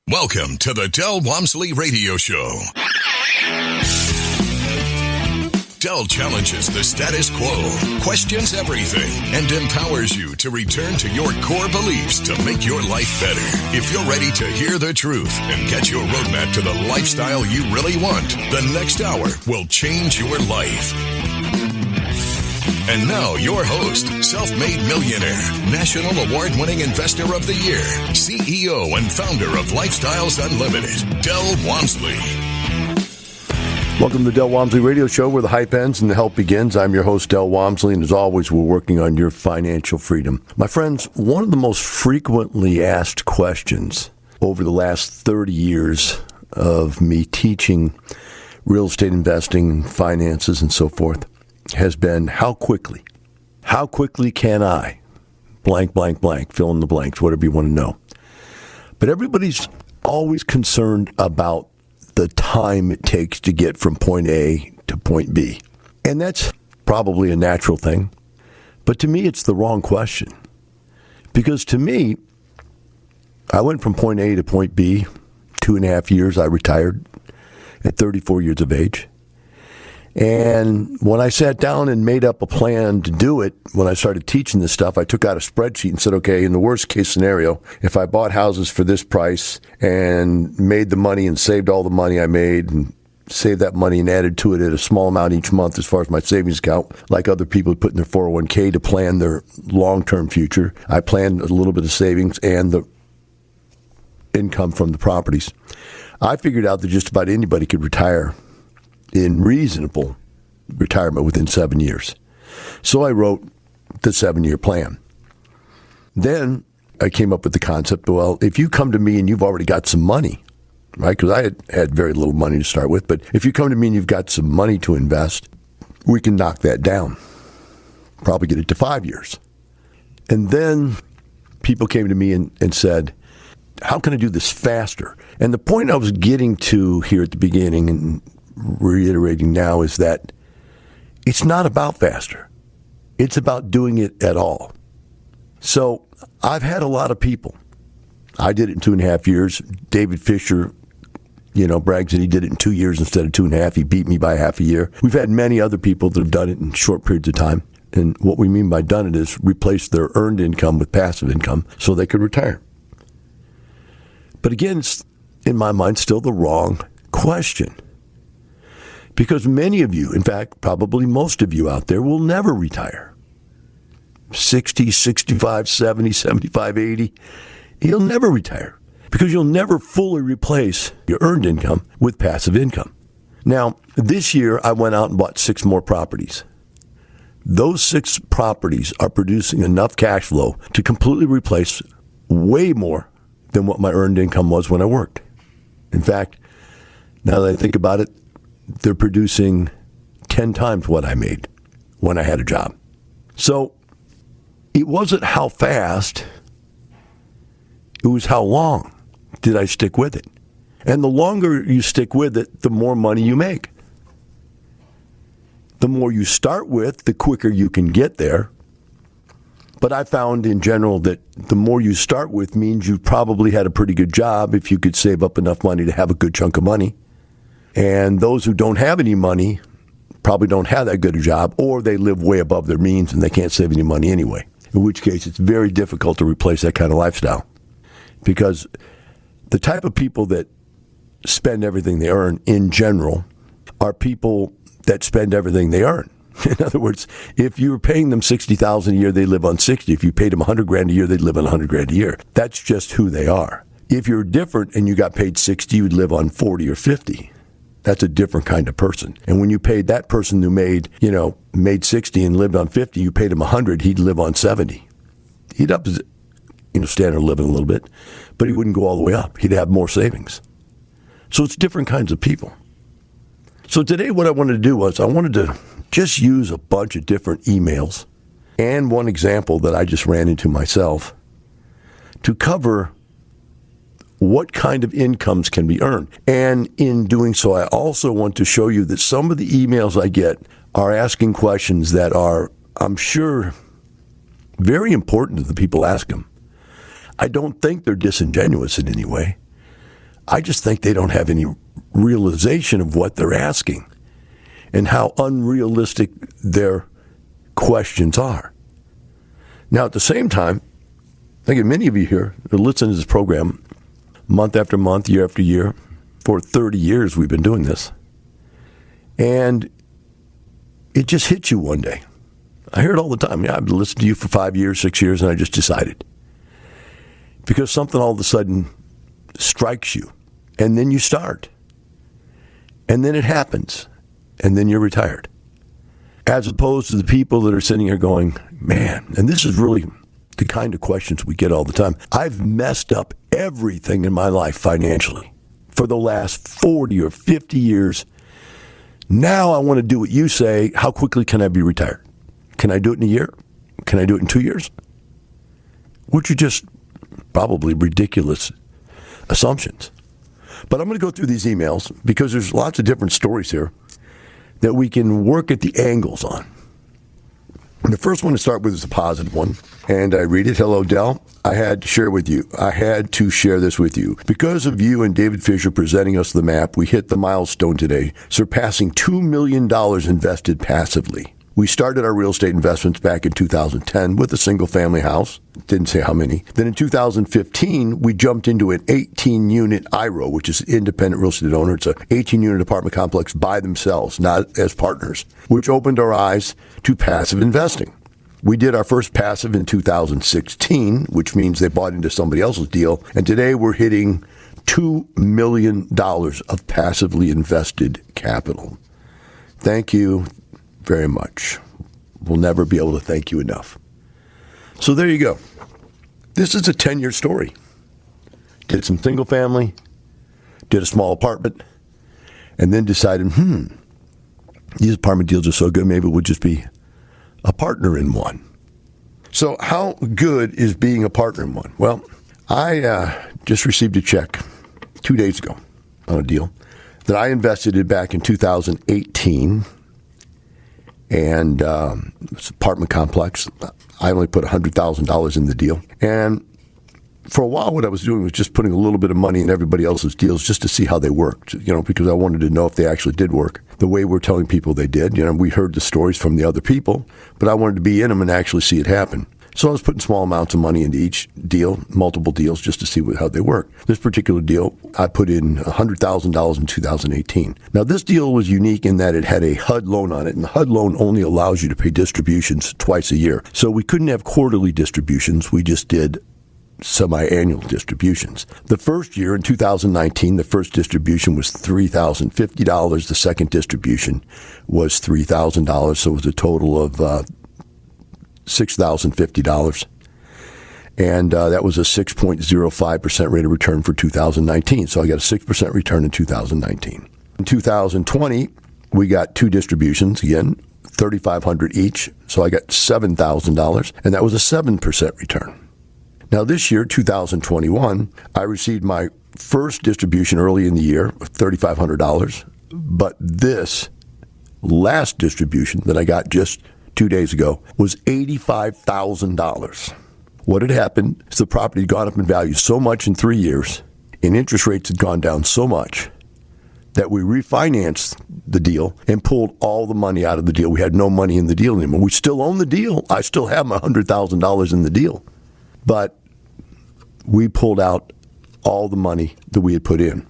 Welcome to the Del Walmsley Radio Show. Del challenges the status quo, questions everything, and empowers you to return to your core beliefs to make your life better. If you're ready to hear the truth and get your roadmap to the lifestyle you really want, the next hour will change your life. And now, your host, self-made millionaire, national award-winning investor of the year, CEO and founder of Lifestyles Unlimited, Del Walmsley. Welcome to the Del Walmsley Radio Show, where the hype ends and the help begins. I'm your host, Del Walmsley, and as always, we're working on your financial freedom. My friends, one of the most frequently asked questions over the last 30 years of me teaching real estate investing, finances, and so forth, has been how quickly can I, blank, blank, blank, fill in the blanks, whatever you want to know. But everybody's always concerned about the time it takes to get from point A to point B. And that's probably a natural thing. But to me, it's the wrong question. Because to me, I went from point A to point B, 2.5 years. I retired at 34 years of age. And when I sat down and made up a plan to do it, when I started teaching this stuff, I took out a spreadsheet and said, okay, in the worst case scenario, if I bought houses for this price and made the money and saved all the money I made and saved that money and added to it at a small amount each month as far as my savings account, like other people who put in their 401k to plan their long-term future, I planned a little bit of savings and the income from the properties. I figured out that just about anybody could retire in reasonable retirement within 7 years. So I wrote the 7-year plan. Then I came up with the concept, well, if you come to me and you've already got some money, right, because I had very little money to start with, but if you come to me and you've got some money to invest, we can knock that down, probably get it to 5 years. And then people came to me and said, how can I do this faster? And the point I was getting to here at the beginning and reiterating now is that it's not about faster. It's about doing it at all. So I've had a lot of people. I did it in 2.5 years. David Fisher, brags that he did it in 2 years instead of 2.5. He beat me by half a year. We've had many other people that have done it in short periods of time. And what we mean by done it is replace their earned income with passive income so they could retire. But again, it's, in my mind, still the wrong question. Because many of you, in fact, probably most of you out there, will never retire. 60, 65, 70, 75, 80. You'll never retire because you'll never fully replace your earned income with passive income. Now, this year, I went out and bought 6 more properties. Those 6 properties are producing enough cash flow to completely replace way more than what my earned income was when I worked. In fact, now that I think about it, they're producing 10 times what I made when I had a job. So it wasn't how fast, it was how long did I stick with it. And the longer you stick with it, the more money you make. The more you start with, the quicker you can get there. But I found in general that the more you start with means you probably had a pretty good job if you could save up enough money to have a good chunk of money. And those who don't have any money probably don't have that good a job, or they live way above their means and they can't save any money anyway, in which case it's very difficult to replace that kind of lifestyle. Because the type of people that spend everything they earn in general are people that spend everything they earn. In other words, if you were paying them $60,000 a year, they live on 60. If you paid them $100,000 a year, they'd live on $100,000 a year. That's just who they are. If you're different and you got paid 60, you'd live on 40 or 50. That's a different kind of person. And when you paid that person who made 60 and lived on 50, you paid him 100, he'd live on 70. He'd up his, standard of living a little bit, but he wouldn't go all the way up. He'd have more savings. So it's different kinds of people. So today what I wanted to do was I wanted to just use a bunch of different emails and one example that I just ran into myself to cover what kind of incomes can be earned. And in doing so, I also want to show you that some of the emails I get are asking questions that are, I'm sure, very important to the people ask them. I don't think they're disingenuous in any way. I just think they don't have any realization of what they're asking and how unrealistic their questions are. Now, at the same time, I think many of you here are listening to this program month after month, year after year. For 30 years, we've been doing this. And it just hits you one day. I hear it all the time. Yeah, I've listened to you for 5 years, 6 years, and I just decided. Because something all of a sudden strikes you. And then you start. And then it happens. And then you're retired. As opposed to the people that are sitting here going, man, and this is really the kind of questions we get all the time. I've messed up everything in my life financially for the last 40 or 50 years. Now I want to do what you say. How quickly can I be retired? Can I do it in a year? Can I do it in 2 years? Which are just probably ridiculous assumptions. But I'm going to go through these emails because there's lots of different stories here that we can work at the angles on. And the first one to start with is a positive one. And I read it. Hello, Del. I had to share this with you. Because of you and David Fisher presenting us the map, we hit the milestone today, surpassing $2 million invested passively. We started our real estate investments back in 2010 with a single-family house. Didn't say how many. Then in 2015, we jumped into an 18-unit IRO, which is independent real estate owner. It's an 18-unit apartment complex by themselves, not as partners, which opened our eyes to passive investing. We did our first passive in 2016, which means they bought into somebody else's deal. And today we're hitting $2 million of passively invested capital. Thank you very much. We'll never be able to thank you enough. So there you go. This is a 10-year story. Did some single family, did a small apartment, and then decided, these apartment deals are so good, maybe we'll just be a partner in one. So how good is being a partner in one? Well, I just received a check 2 days ago on a deal that I invested in back in 2018. And it's an apartment complex. I only put $100,000 in the deal. And for a while, what I was doing was just putting a little bit of money in everybody else's deals just to see how they worked, because I wanted to know if they actually did work the way we're telling people they did. We heard the stories from the other people, but I wanted to be in them and actually see it happen. So I was putting small amounts of money into each deal, multiple deals, just to see how they work. This particular deal, I put in $100,000 in 2018. Now, this deal was unique in that it had a HUD loan on it, and the HUD loan only allows you to pay distributions twice a year. So we couldn't have quarterly distributions. We just did semi-annual distributions. The first year, in 2019, the first distribution was $3,050. The second distribution was $3,000, so it was a total of $6,050. And that was a 6.05% rate of return for 2019. So I got a 6% return in 2019. In 2020, we got two distributions, again, $3,500 each. So I got $7,000, and that was a 7% return. Now this year, 2021, I received my first distribution early in the year of $3,500. But this last distribution that I got just 2 days ago was $85,000. What had happened is the property had gone up in value so much in 3 years, and interest rates had gone down so much that we refinanced the deal and pulled all the money out of the deal. We had no money in the deal anymore. We still own the deal. I still have my $100,000 in the deal. But we pulled out all the money that we had put in.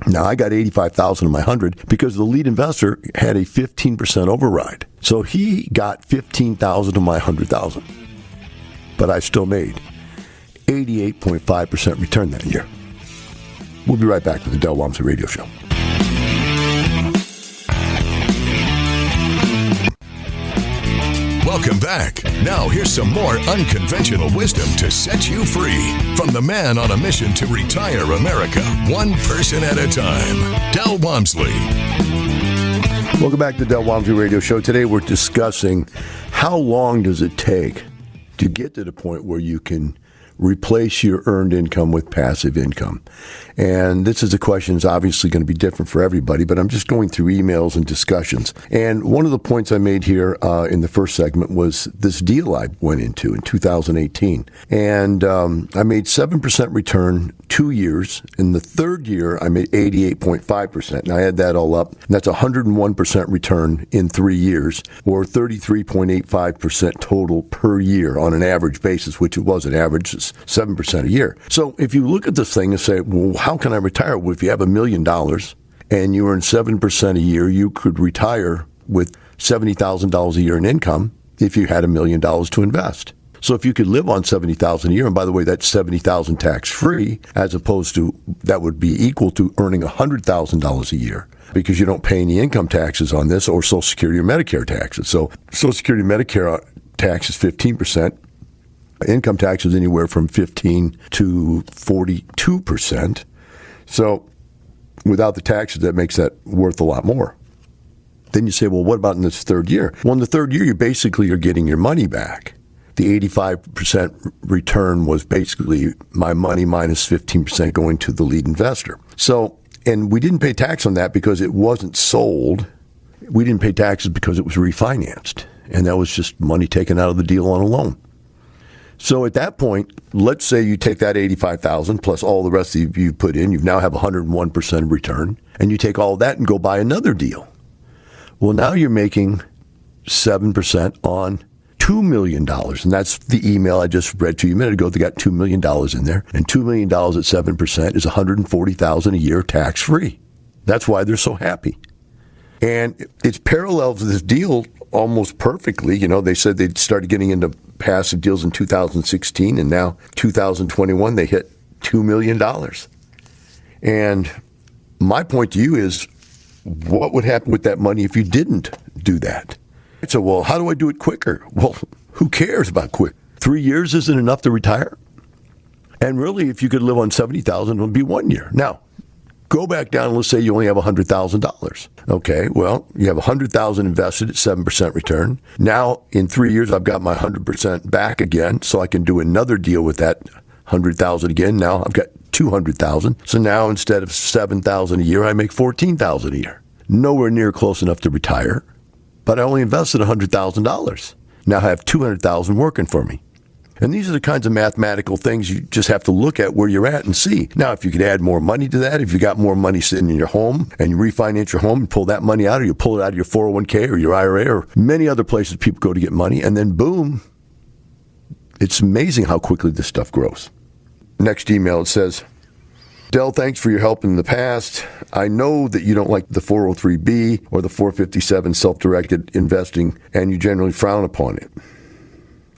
Now, I got $85,000 of my $100 because the lead investor had a 15% override. So he got $15,000 of my $100,000. But I still made 88.5% return that year. We'll be right back with the Del Walmsley Radio Show. Welcome back. Now here's some more unconventional wisdom to set you free from the man on a mission to retire America, one person at a time, Del Walmsley. Welcome back to the Del Walmsley Radio Show. Today we're discussing how long does it take to get to the point where you can replace your earned income with passive income? And this is a question that's obviously going to be different for everybody, but I'm just going through emails and discussions. And one of the points I made here in the first segment was this deal I went into in 2018. And I made 7% return 2 years. In the third year, I made 88.5%. And I add that all up. And that's 101% return in 3 years, or 33.85% total per year on an average basis, which it was an average, 7% a year. So if you look at this thing and say, well, how can I retire? Well, if you have $1 million and you earn 7% a year, you could retire with $70,000 a year in income if you had $1 million to invest. So if you could live on $70,000 a year, and by the way, that's $70,000 tax-free, as opposed to that would be equal to earning $100,000 a year, because you don't pay any income taxes on this or Social Security or Medicare taxes. So Social Security and Medicare tax is 15%. Income tax is anywhere from 15 to 42%. So without the taxes, that makes that worth a lot more. Then you say, well, what about in this third year? Well, in the third year, you basically are getting your money back. The 85% return was basically my money minus 15% going to the lead investor. So, and we didn't pay tax on that because it wasn't sold. We didn't pay taxes because it was refinanced. And that was just money taken out of the deal on a loan. So at that point, let's say you take that $85,000 plus all the rest you put in, you now have 101% return, and you take all that and go buy another deal. Well, now you're making 7% on $2 million. And that's the email I just read to you a minute ago. They got $2 million in there. And $2 million at 7% is $140,000 a year tax-free. That's why they're so happy. And it's parallel to this deal almost perfectly. You know, they said they'd started getting into passive deals in 2016, and now 2021 they hit $2 million. And my point to you is, what would happen with that money if you didn't do that? So, well, how do I do it quicker? Well, who cares about quick? 3 years isn't enough to retire. And really, if you could live on $70,000, it would be 1 year. Now, go back down and let's say you only have $100,000. Okay, well, you have $100,000 invested at 7% return. Now, in 3 years, I've got my 100% back again, so I can do another deal with that $100,000 again. Now I've got $200,000. So now instead of $7,000 a year, I make $14,000 a year. Nowhere near close enough to retire, but I only invested $100,000. Now I have $200,000 working for me. And these are the kinds of mathematical things you just have to look at where you're at and see. Now, if you could add more money to that, if you got more money sitting in your home and you refinance your home and pull that money out, or you pull it out of your 401k or your IRA or many other places people go to get money, and then boom, it's amazing how quickly this stuff grows. Next email, it says, Del, thanks for your help in the past. I know that you don't like the 403B or the 457 self-directed investing, and you generally frown upon it.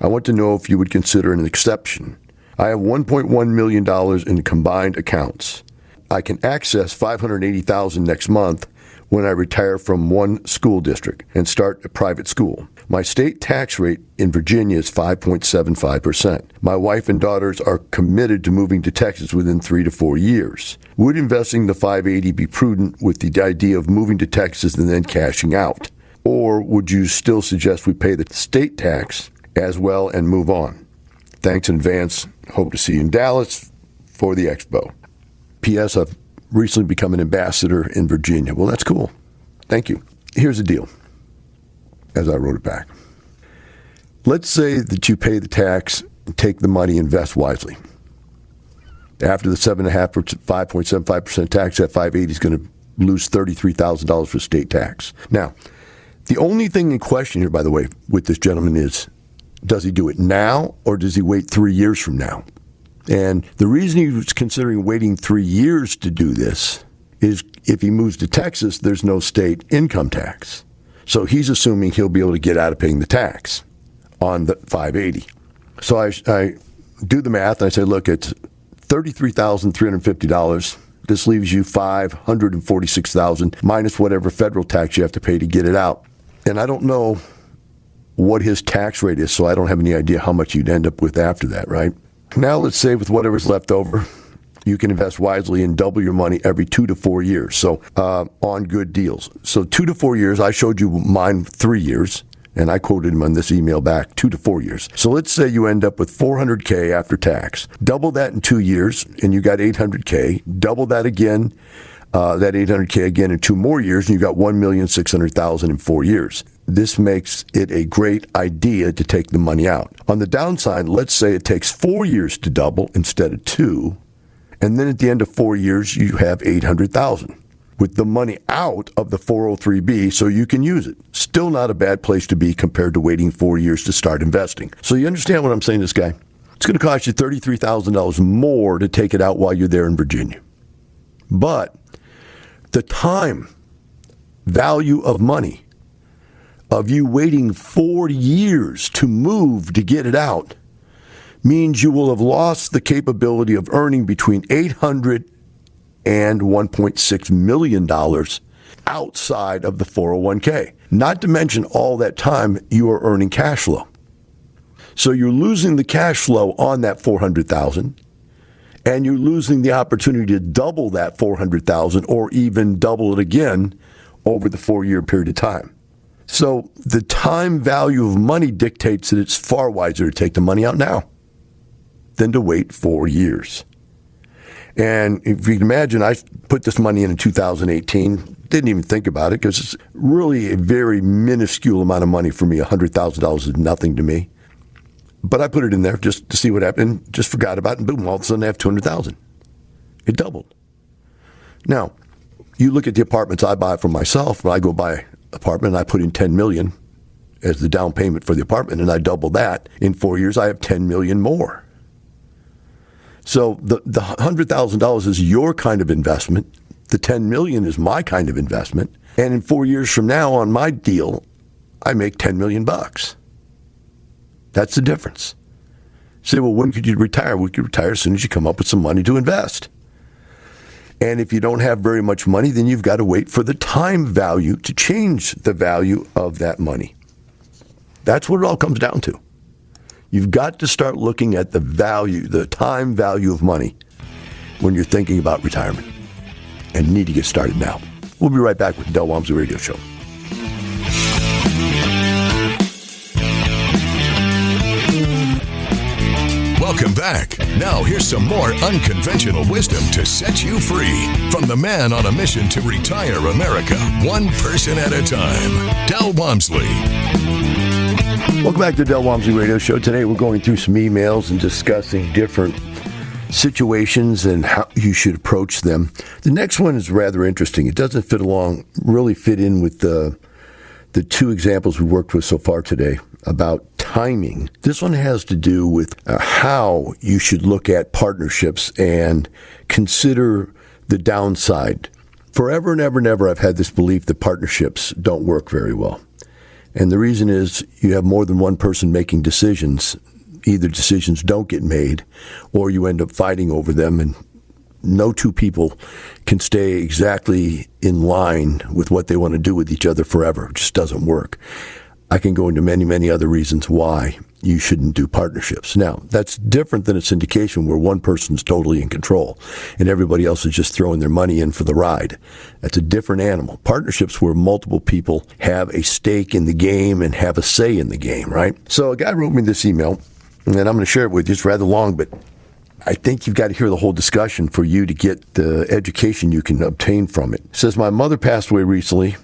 I want to know if you would consider an exception. I have $1.1 million in combined accounts. I can access $580,000 next month when I retire from one school district and start a private school. My state tax rate in Virginia is 5.75%. My wife and daughters are committed to moving to Texas within 3 to 4 years. Would investing the $580 be prudent with the idea of moving to Texas and then cashing out? Or would you still suggest we pay the state tax as well and move on? Thanks in advance. Hope to see you in Dallas for the expo. P.S. I've recently become an ambassador in Virginia. Well, that's cool. Thank you. Here's the deal, as I wrote it back. Let's say that you pay the tax, take the money, invest wisely. After the 5.75% tax, that 580 is going to lose $33,000 for state tax. Now, the only thing in question here, by the way, with this gentleman is, does he do it now or does he wait 3 years from now? And the reason he was considering waiting 3 years to do this is if he moves to Texas, there's no state income tax. So he's assuming he'll be able to get out of paying the tax on the 580. So I do the math and I say, look, it's $33,350. This leaves you $546,000 minus whatever federal tax you have to pay to get it out. And I don't know what his tax rate is, so I don't have any idea how much you'd end up with after that, right? Now let's say with whatever's left over, you can invest wisely and double your money every 2 to 4 years, so on good deals. So 2 to 4 years, I showed you mine 3 years. And I quoted him on this email back 2 to 4 years. So let's say you end up with $400K after tax. Double that in 2 years, and you got $800K. Double that again, that $800K again in 2 more years, and you got $1,600,000 in 4 years. This makes it a great idea to take the money out. On the downside, let's say it takes 4 years to double instead of 2, and then at the end of 4 years, you have $800,000 with the money out of the 403B so you can use it. Still not a bad place to be compared to waiting 4 years to start investing. So you understand what I'm saying to this guy? It's going to cost you $33,000 more to take it out while you're there in Virginia. But the time value of money of you waiting 4 years to move to get it out means you will have lost the capability of earning between $800,000 and $1.6 million outside of the 401k. Not to mention all that time you are earning cash flow. So you're losing the cash flow on that $400,000, and you're losing the opportunity to double that $400,000 or even double it again over the 4-year period of time. So the time value of money dictates that it's far wiser to take the money out now than to wait 4 years. And if you can imagine, I put this money in 2018, didn't even think about it because it's really a very minuscule amount of money for me. $100,000 is nothing to me. But I put it in there just to see what happened, just forgot about it, and boom, all of a sudden I have $200,000. It doubled. Now, you look at the apartments I buy for myself, when I go buy an apartment, I put in $10 million as the down payment for the apartment, and I double that. In 4 years, I have $10 million more. So the $100,000 is your kind of investment. The $10 million is my kind of investment. And in 4 years from now on my deal, I make $10 million. That's the difference. You say, well, when could you retire? We could retire as soon as you come up with some money to invest. And if you don't have very much money, then you've got to wait for the time value to change the value of that money. That's what it all comes down to. You've got to start looking at the value, the time value of money when you're thinking about retirement. And you need to get started now. We'll be right back with the Del Walmsley Radio Show. Welcome back. Now here's some more unconventional wisdom to set you free from the man on a mission to retire America, one person at a time, Del Walmsley. Welcome back to the Del Walmsley Radio Show. Today we're going through some emails and discussing different situations and how you should approach them. The next one is rather interesting. It doesn't really fit in with the 2 examples we worked with so far today about timing. This one has to do with how you should look at partnerships and consider the downside. Forever and ever and ever, I've had this belief that partnerships don't work very well. And the reason is you have more than one person making decisions. Either decisions don't get made or you end up fighting over them, and no 2 people can stay exactly in line with what they want to do with each other forever. It just doesn't work. I can go into many, many other reasons why you shouldn't do partnerships. Now, that's different than a syndication where one person's totally in control and everybody else is just throwing their money in for the ride. That's a different animal. Partnerships where multiple people have a stake in the game and have a say in the game, right? So a guy wrote me this email, and I'm going to share it with you. It's rather long, but I think you've got to hear the whole discussion for you to get the education you can obtain from it. It says, my mother passed away recently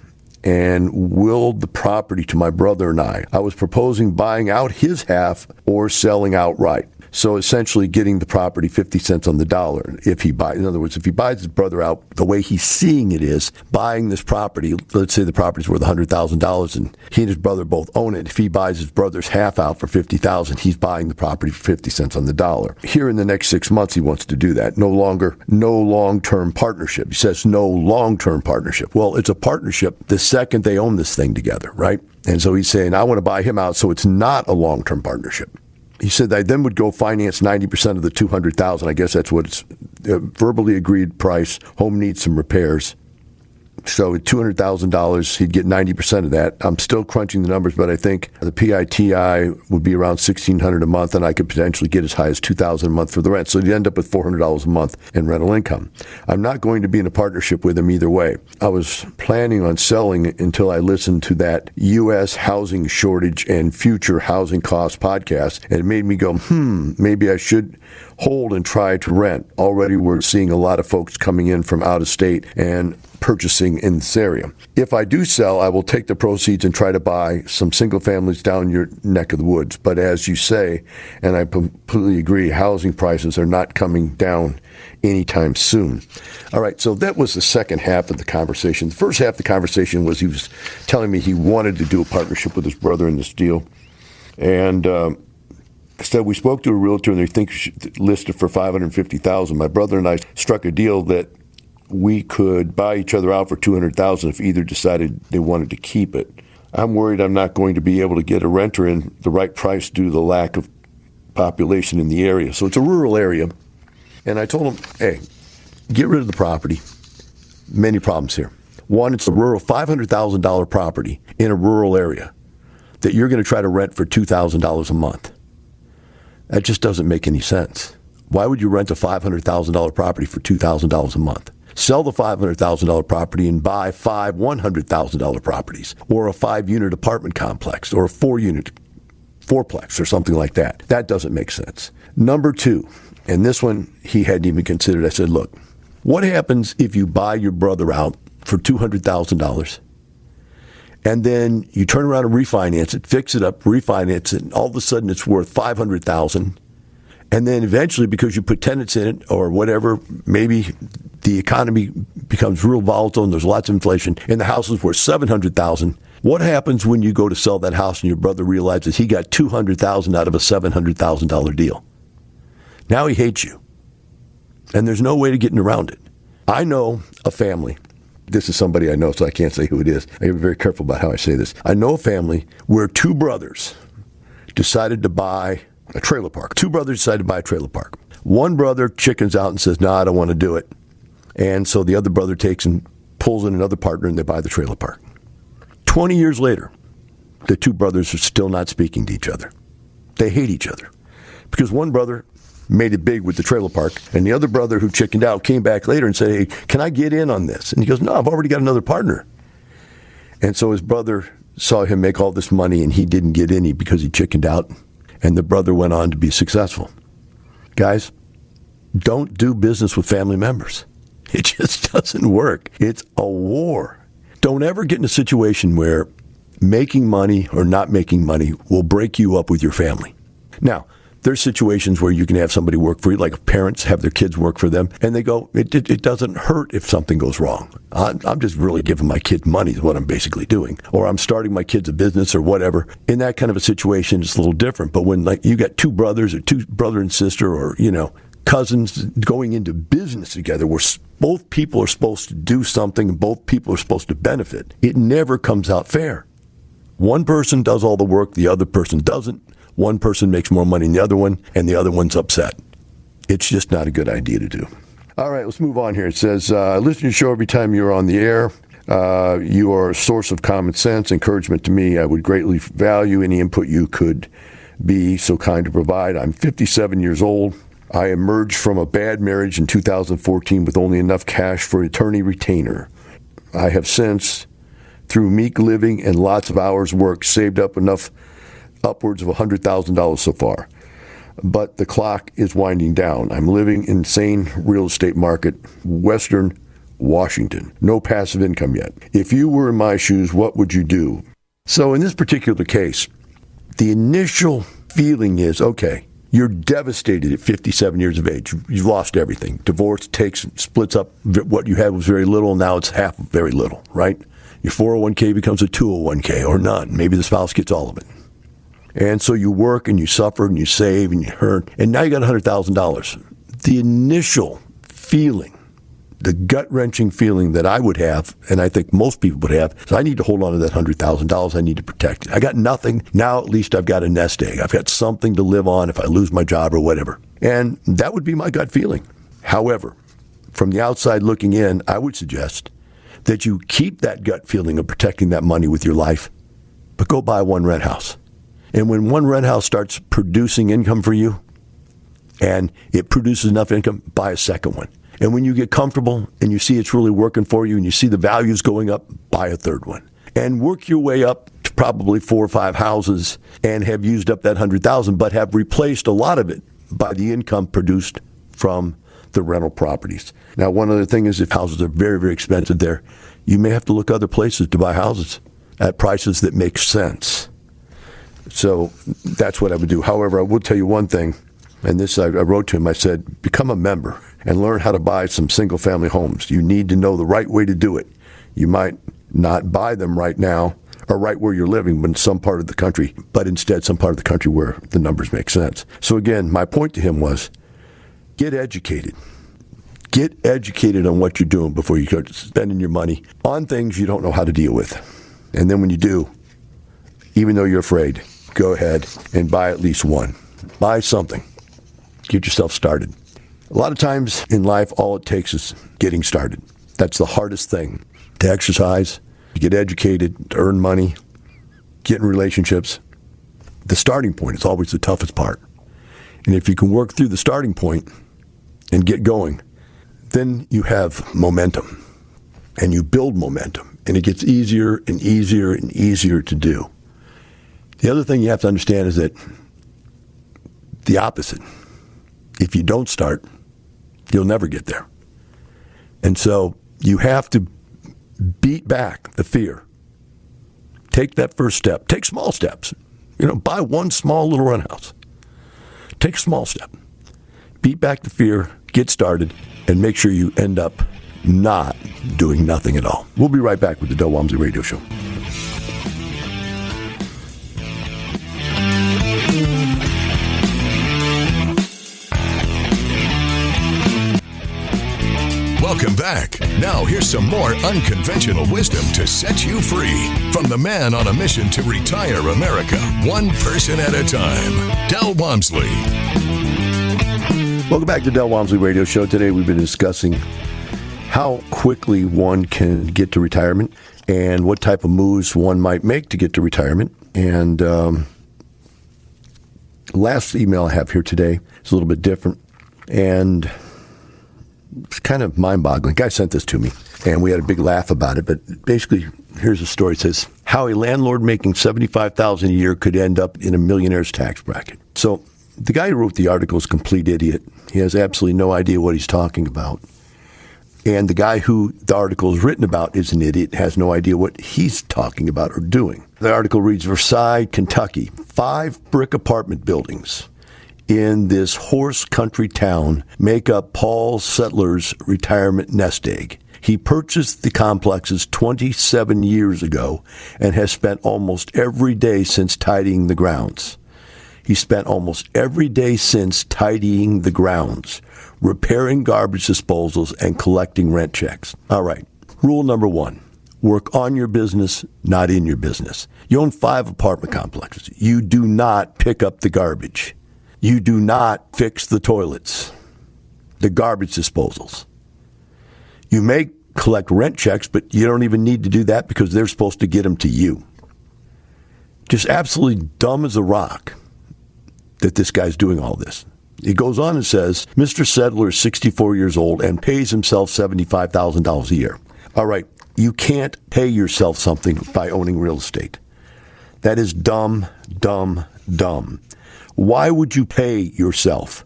and willed the property to my brother and I. I was proposing buying out his half or selling outright. So essentially getting the property 50 cents on the dollar if he buys. In other words, if he buys his brother out, the way he's seeing it is buying this property, let's say the property's worth $100,000 and he and his brother both own it. If he buys his brother's half out for $50,000, he's buying the property for 50 cents on the dollar. Here in the next 6 months, he wants to do that. No long-term partnership. He says no long-term partnership. Well, it's a partnership the second they own this thing together, right? And so he's saying, I want to buy him out, so it's not a long-term partnership. He said I then would go finance 90% of the $200,000. I guess that's what it's verbally agreed price. Home needs some repairs. So at $200,000, he'd get 90% of that. I'm still crunching the numbers, but I think the PITI would be around $1,600 a month, and I could potentially get as high as $2,000 a month for the rent. So you'd end up with $400 a month in rental income. I'm not going to be in a partnership with him either way. I was planning on selling until I listened to that U.S. housing shortage and future housing costs podcast, and it made me go, maybe I should hold and try to rent. Already we're seeing a lot of folks coming in from out of state and purchasing in this area. If I do sell, I will take the proceeds and try to buy some single families down your neck of the woods. But as you say, and I completely agree, housing prices are not coming down anytime soon. All right, so that was the second half of the conversation. The first half of the conversation was he was telling me he wanted to do a partnership with his brother in this deal. And said we spoke to a realtor and they think she listed for $550,000. My brother and I struck a deal that we could buy each other out for $200,000 if either decided they wanted to keep it. I'm worried I'm not going to be able to get a renter in the right price due to the lack of population in the area. So it's a rural area. And I told him, hey, get rid of the property. Many problems here. One, it's a rural $500,000 property in a rural area that you're going to try to rent for $2,000 a month. That just doesn't make any sense. Why would you rent a $500,000 property for $2,000 a month? Sell the $500,000 property and buy 5 $100,000 properties, or a 5-unit apartment complex, or a 4-unit fourplex, or something like that. That doesn't make sense. Number 2, and this one he hadn't even considered. I said, look, what happens if you buy your brother out for $200,000 and then you turn around and refinance it, fix it up, refinance it, and all of a sudden it's worth $500,000, and then eventually, because you put tenants in it or whatever, maybe the economy becomes real volatile and there's lots of inflation, and the house is worth $700,000. What happens when you go to sell that house and your brother realizes he got $200,000 out of a $700,000 deal? Now he hates you, and there's no way to getting around it. I know a family. This is somebody I know, so I can't say who it is. I gotta be very careful about how I say this. I know a family where 2 brothers decided to buy a trailer park. 2 brothers decided to buy a trailer park. One brother chickens out and says, no, I don't want to do it. And so the other brother takes and pulls in another partner and they buy the trailer park. 20 years later, the 2 brothers are still not speaking to each other. They hate each other because one brother made it big with the trailer park, and the other brother who chickened out came back later and said, hey, can I get in on this? And he goes, no, I've already got another partner. And so his brother saw him make all this money and he didn't get any because he chickened out. And the brother went on to be successful. Guys, don't do business with family members. It just doesn't work. It's a war. Don't ever get in a situation where making money or not making money will break you up with your family. Now, there's situations where you can have somebody work for you, like parents have their kids work for them, and they go, it doesn't hurt if something goes wrong. I'm just really giving my kid money is what I'm basically doing. Or I'm starting my kids a business or whatever. In that kind of a situation, it's a little different. But when like you got 2 brothers or 2 brother and sister or, cousins going into business together where both people are supposed to do something and both people are supposed to benefit, it never comes out fair. One person does all the work, the other person doesn't. One person makes more money than the other one, and the other one's upset. It's just not a good idea to do. All right, let's move on here. It says, I listen to your show every time you're on the air. You are a source of common sense, encouragement to me. I would greatly value any input you could be so kind to provide. I'm 57 years old. I emerged from a bad marriage in 2014 with only enough cash for attorney retainer. I have since, through meek living and lots of hours worked, saved up enough upwards of $100,000 so far. But the clock is winding down. I'm living in insane real estate market, Western Washington. No passive income yet. If you were in my shoes, what would you do? So in this particular case, the initial feeling is, okay, you're devastated at 57 years of age. You've lost everything. Divorce splits up what you had was very little, now it's half of very little, right? Your 401k becomes a 201k or none. Maybe the spouse gets all of it. And so you work and you suffer and you save and you hurt, and now you got $100,000. The initial feeling, the gut-wrenching feeling that I would have, and I think most people would have, is I need to hold on to that $100,000. I need to protect it. I got nothing. Now at least I've got a nest egg. I've got something to live on if I lose my job or whatever. And that would be my gut feeling. However, from the outside looking in, I would suggest that you keep that gut feeling of protecting that money with your life, but go buy one rent house. And when one rent house starts producing income for you, and it produces enough income, buy a second one. And when you get comfortable and you see it's really working for you and you see the values going up, buy a third one. And work your way up to probably 4 or 5 houses and have used up that $100,000, but have replaced a lot of it by the income produced from the rental properties. Now, one other thing is if houses are very, very expensive there, you may have to look other places to buy houses at prices that make sense. So that's what I would do. However, I will tell you one thing, and this I wrote to him. I said, become a member and learn how to buy some single-family homes. You need to know the right way to do it. You might not buy them right now or right where you're living, but in some part of the country, but instead some part of the country where the numbers make sense. So again, my point to him was, get educated. Get educated on what you're doing before you start spending your money on things you don't know how to deal with. And then when you do, even though you're afraid, go ahead and buy at least one. Buy something. Get yourself started. A lot of times in life, all it takes is getting started. That's the hardest thing. To exercise, to get educated, to earn money, get in relationships. The starting point is always the toughest part. And if you can work through the starting point and get going, then you have momentum. And you build momentum. And it gets easier and easier and easier to do. The other thing you have to understand is that the opposite. If you don't start, you'll never get there. And so you have to beat back the fear. Take that first step. Take small steps. Buy one small little rent house. Take a small step. Beat back the fear, get started, and make sure you end up not doing nothing at all. We'll be right back with the Del Walmsley Radio Show. Welcome back. Now here's some more unconventional wisdom to set you free from the man on a mission to retire America, one person at a time, Del Walmsley. Welcome back to Del Walmsley Radio Show. Today we've been discussing how quickly one can get to retirement and what type of moves one might make to get to retirement. And last email I have here today is a little bit different. And it's kind of mind-boggling. Guy sent this to me, and we had a big laugh about it. But basically, here's the story. It says, how a landlord making $75,000 a year could end up in a millionaire's tax bracket. So the guy who wrote the article is a complete idiot. He has absolutely no idea what he's talking about. And the guy who the article is written about is an idiot, has no idea what he's talking about or doing. The article reads, Versailles, Kentucky, 5 brick apartment buildings in this horse country town make up Paul Settler's retirement nest egg. He purchased the complexes 27 years ago and has spent almost every day since tidying the grounds. He spent almost every day since tidying the grounds, repairing garbage disposals, and collecting rent checks. All right. Rule number 1. Work on your business, not in your business. You own 5 apartment complexes. You do not pick up the garbage. You do not fix the toilets, the garbage disposals. You may collect rent checks, but you don't even need to do that because they're supposed to get them to you. Just absolutely dumb as a rock that this guy's doing all this. He goes on and says, Mr. Settler is 64 years old and pays himself $75,000 a year. All right, you can't pay yourself something by owning real estate. That is dumb, dumb, dumb. Why would you pay yourself?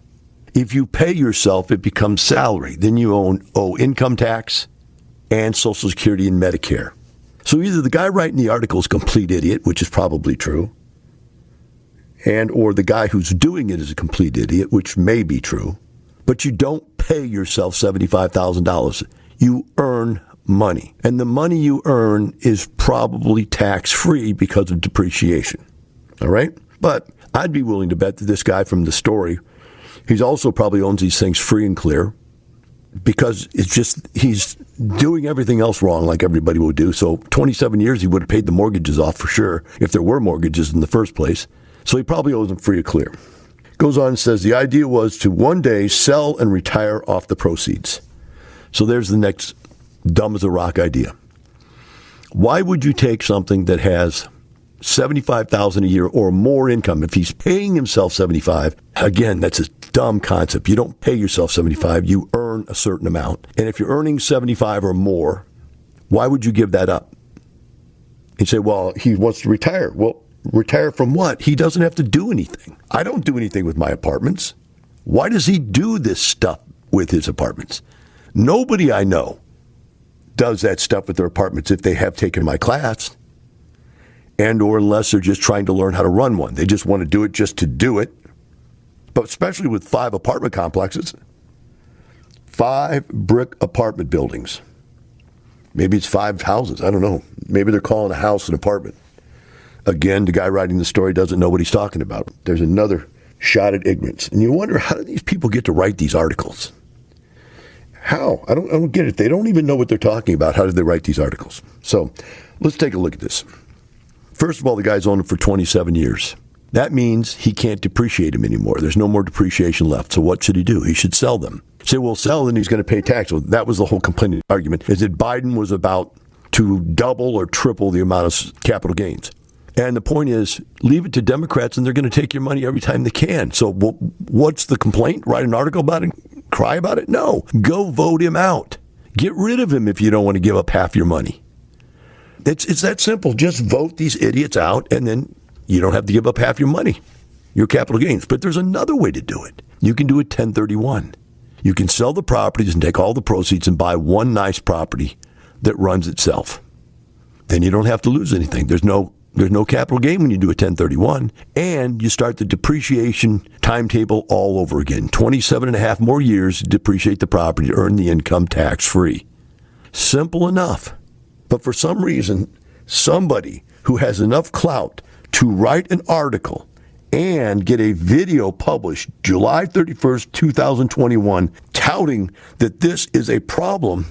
If you pay yourself, it becomes salary. Then you owe income tax and Social Security and Medicare. So either the guy writing the article is a complete idiot, which is probably true, and or the guy who's doing it is a complete idiot, which may be true, but you don't pay yourself $75,000. You earn money. And the money you earn is probably tax-free because of depreciation. All right? But I'd be willing to bet that this guy from the story, he's also probably owns these things free and clear because it's just he's doing everything else wrong like everybody would do. So 27 years he would have paid the mortgages off for sure if there were mortgages in the first place. So he probably owes them free or clear. Goes on and says the idea was to one day sell and retire off the proceeds. So there's the next dumb as a rock idea. Why would you take something that has $75,000 a year or more income? If he's paying himself $75,000, again, that's a dumb concept. You don't pay yourself $75,000, you earn a certain amount. And if you're earning $75,000 or more, why would you give that up? You say, well, he wants to retire. Well, retire from what? He doesn't have to do anything. I don't do anything with my apartments. Why does he do this stuff with his apartments? Nobody I know does that stuff with their apartments if they have taken my class, and or unless they're just trying to learn how to run one. They just want to do it just to do it. But especially with 5 apartment complexes, 5 brick apartment buildings. Maybe it's 5 houses. I don't know. Maybe they're calling a house an apartment. Again, the guy writing the story doesn't know what he's talking about. There's another shot at ignorance. And you wonder, how do these people get to write these articles? How? I don't get it. They don't even know what they're talking about. How did they write these articles? So let's take a look at this. First of all, the guy's owned it for 27 years. That means he can't depreciate them anymore. There's no more depreciation left. So what should he do? He should sell them. Say, well, sell and he's going to pay tax. Well, that was the whole complaining argument, is that Biden was about to double or triple the amount of capital gains. And the point is, leave it to Democrats and they're going to take your money every time they can. So what's the complaint? Write an article about it? Cry about it? No. Go vote him out. Get rid of him if you don't want to give up half your money. It's that simple. Just vote these idiots out and then you don't have to give up half your money, your capital gains. But there's another way to do it. You can do it 1031. You can sell the properties and take all the proceeds and buy one nice property that runs itself. Then you don't have to lose anything. There's no capital gain when you do a 1031. And you start the depreciation timetable all over again. 27 and a half more years to depreciate the property to earn the income tax-free. Simple enough. But for some reason, somebody who has enough clout to write an article and get a video published July 31st, 2021, touting that this is a problem.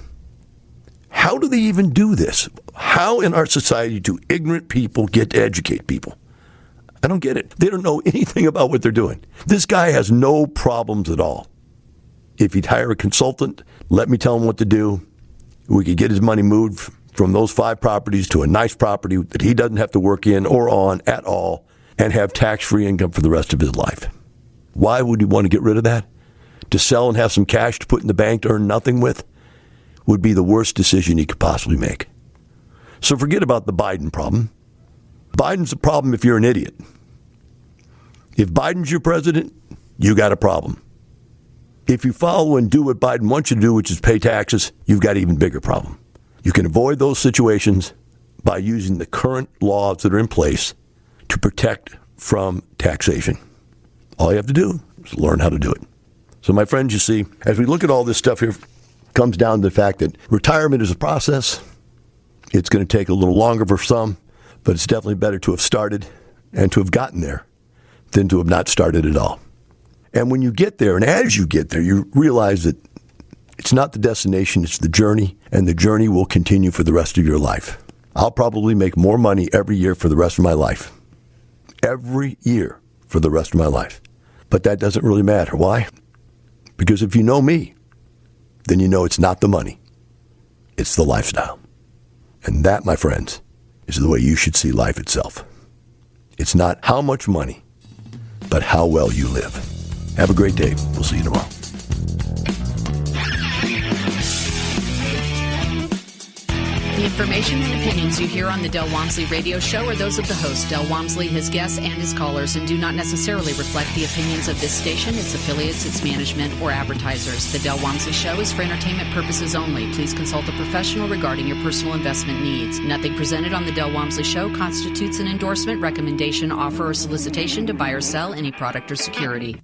How do they even do this? How in our society do ignorant people get to educate people? I don't get it. They don't know anything about what they're doing. This guy has no problems at all. If he'd hire a consultant, let me tell him what to do. We could get his money moved from those 5 properties to a nice property that he doesn't have to work in or on at all and have tax-free income for the rest of his life. Why would he want to get rid of that? To sell and have some cash to put in the bank to earn nothing with would be the worst decision he could possibly make. So forget about the Biden problem. Biden's a problem if you're an idiot. If Biden's your president, you got a problem. If you follow and do what Biden wants you to do, which is pay taxes, you've got an even bigger problem. You can avoid those situations by using the current laws that are in place to protect from taxation. All you have to do is learn how to do it. So, my friends, you see, as we look at all this stuff here, it comes down to the fact that retirement is a process. It's going to take a little longer for some, but it's definitely better to have started and to have gotten there than to have not started at all. And when you get there, and as you get there, you realize that it's not the destination, it's the journey, and the journey will continue for the rest of your life. I'll probably make more money every year for the rest of my life. Every year for the rest of my life. But that doesn't really matter. Why? Because if you know me, then you know it's not the money. It's the lifestyle. And that, my friends, is the way you should see life itself. It's not how much money, but how well you live. Have a great day. We'll see you tomorrow. The information and opinions you hear on the Del Walmsley radio show are those of the host, Del Walmsley, his guests, and his callers, and do not necessarily reflect the opinions of this station, its affiliates, its management, or advertisers. The Del Walmsley show is for entertainment purposes only. Please consult a professional regarding your personal investment needs. Nothing presented on the Del Walmsley show constitutes an endorsement, recommendation, offer, or solicitation to buy or sell any product or security.